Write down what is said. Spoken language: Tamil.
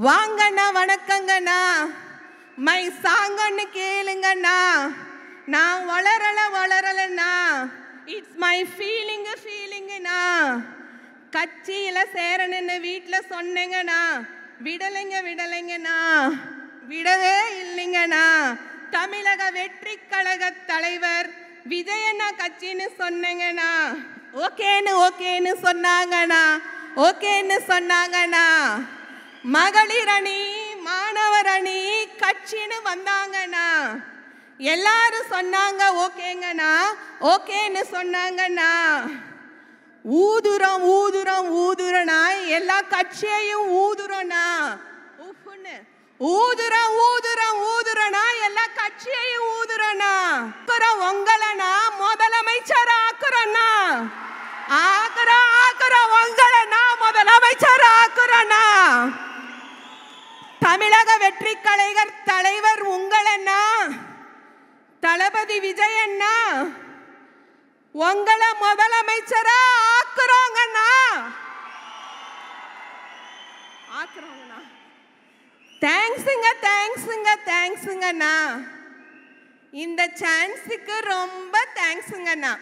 வாங்கண்ணா வணக்கங்கண்ணா மை சாங்கன்னு கேளுங்கண்ணா நான் வளரலண்ணா இட்ஸ் மை ஃபீலிங்குண்ணா கட்சியில் சேரணுன்னு வீட்டில் சொன்னேங்கண்ணா விடலைங்கண்ணா விடவே இல்லைங்கண்ணா தமிழக வெற்றி கழக தலைவர் விஜயண்ணா கட்சின்னு சொன்னேங்கண்ணா ஓகேன்னு சொன்னாங்கண்ணா மகளிர் அணி மாணவர் அணி கட்சின்னு வந்தாங்கண்ணா எல்லாரும் சொன்னாங்க ஓகேன்னு சொன்னாங்கண்ணா ஊதுறனா எல்லா கட்சியையும் ஊதுறனா ஊதுறனா எல்லா கட்சியையும் ஊதுறனா உங்களனா முதலமைச்சர் ஆக்குறனா உங்களனா முதலமைச்சர் ஆக்குறனா தமிழக வெற்றி கழக தலைவர் உங்களண்ணா தளபதி விஜயண்ணா உங்களை முதலமைச்சரா ஆக்குறோங்கண்ணா தேங்க்ஸுங்கண்ணா இந்த சான்ஸுக்கு ரொம்ப தேங்க்ஸுங்கண்ணா